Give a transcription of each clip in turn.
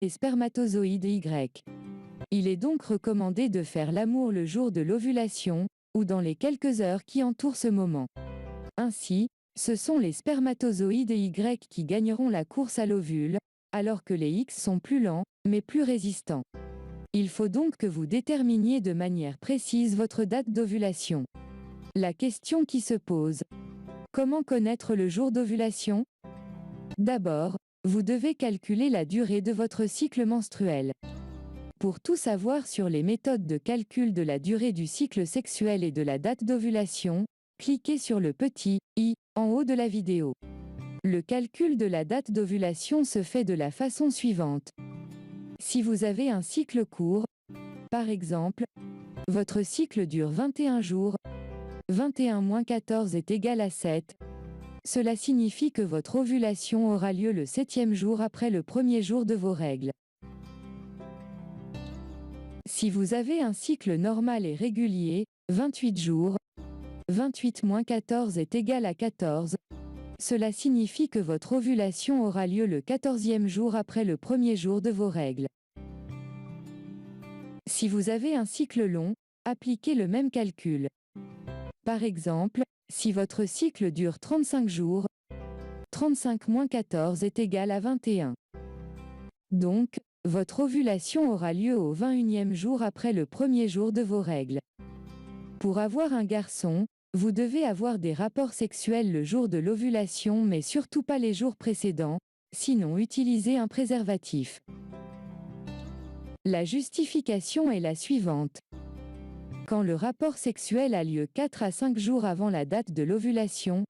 les spermatozoïdes Y. Il est donc recommandé de faire l'amour le jour de l'ovulation, ou dans les quelques heures qui entourent ce moment. Ainsi, ce sont les spermatozoïdes Y qui gagneront la course à l'ovule, alors que les X sont plus lents, mais plus résistants. Il faut donc que vous déterminiez de manière précise votre date d'ovulation. La question qui se pose: comment connaître le jour d'ovulation? D'abord, vous devez calculer la durée de votre cycle menstruel. Pour tout savoir sur les méthodes de calcul de la durée du cycle sexuel et de la date d'ovulation, cliquez sur le petit i en haut de la vidéo. Le calcul de la date d'ovulation se fait de la façon suivante. Si vous avez un cycle court, par exemple, votre cycle dure 21 jours, 21-14 est égal à 7, cela signifie que votre ovulation aura lieu le 7e jour après le premier jour de vos règles. Si vous avez un cycle normal et régulier, 28 jours, 28-14 est égal à 14, cela signifie que votre ovulation aura lieu le 14e jour après le premier jour de vos règles. Si vous avez un cycle long, appliquez le même calcul. Par exemple, si votre cycle dure 35 jours, 35-14 est égal à 21. Donc, votre ovulation aura lieu au 21e jour après le premier jour de vos règles. Pour avoir un garçon, vous devez avoir des rapports sexuels le jour de l'ovulation mais surtout pas les jours précédents, sinon utilisez un préservatif. La justification est la suivante. Quand le rapport sexuel a lieu 4 à 5 jours avant la date de l'ovulation,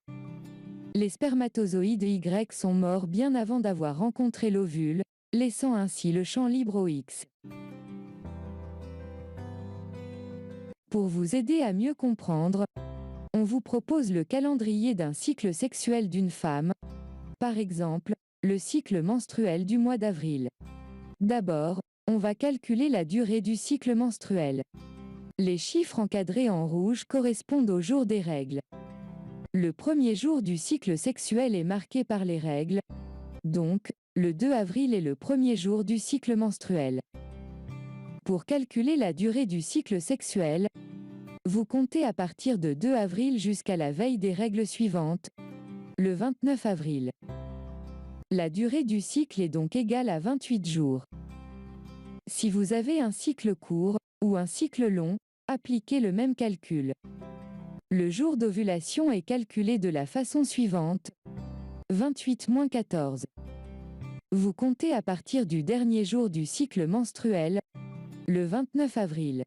les spermatozoïdes Y sont morts bien avant d'avoir rencontré l'ovule, laissant ainsi le champ libre aux X. Pour vous aider à mieux comprendre, on vous propose le calendrier d'un cycle sexuel d'une femme, par exemple, le cycle menstruel du mois d'avril. D'abord, on va calculer la durée du cycle menstruel. Les chiffres encadrés en rouge correspondent au jour des règles. Le premier jour du cycle sexuel est marqué par les règles, donc, le 2 avril est le premier jour du cycle menstruel. Pour calculer la durée du cycle sexuel, vous comptez à partir de 2 avril jusqu'à la veille des règles suivantes, le 29 avril. La durée du cycle est donc égale à 28 jours. Si vous avez un cycle court ou un cycle long, appliquez le même calcul. Le jour d'ovulation est calculé de la façon suivante: 28-14. Vous comptez à partir du dernier jour du cycle menstruel, le 29 avril.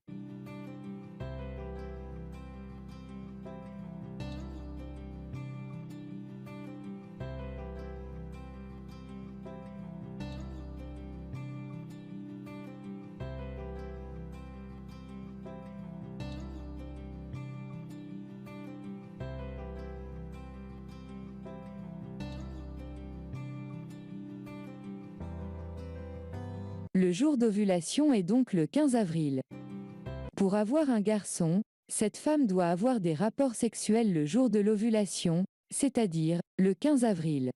Le jour d'ovulation est donc le 15 avril. Pour avoir un garçon, cette femme doit avoir des rapports sexuels le jour de l'ovulation, c'est-à-dire le 15 avril.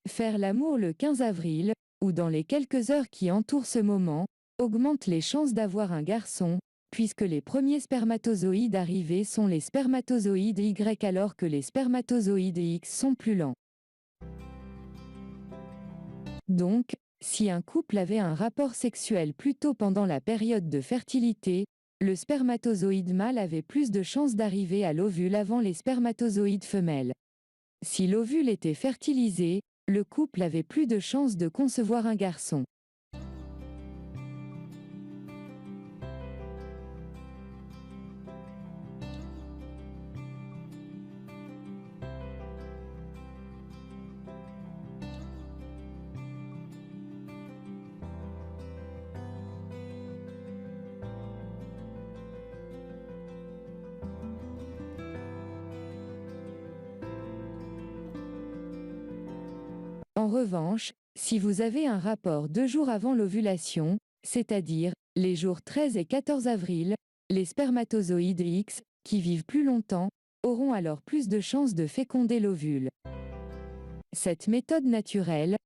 Faire l'amour le 15 avril, ou dans les quelques heures qui entourent ce moment, augmente les chances d'avoir un garçon, puisque les premiers spermatozoïdes arrivés sont les spermatozoïdes Y alors que les spermatozoïdes X sont plus lents. Donc, si un couple avait un rapport sexuel plus tôt pendant la période de fertilité, le spermatozoïde mâle avait plus de chances d'arriver à l'ovule avant les spermatozoïdes femelles. Si l'ovule était fertilisé, le couple avait plus de chances de concevoir un garçon. En revanche, si vous avez un rapport 2 jours avant l'ovulation, c'est-à-dire les jours 13 et 14 avril, les spermatozoïdes X, qui vivent plus longtemps, auront alors plus de chances de féconder l'ovule. Cette méthode naturelle,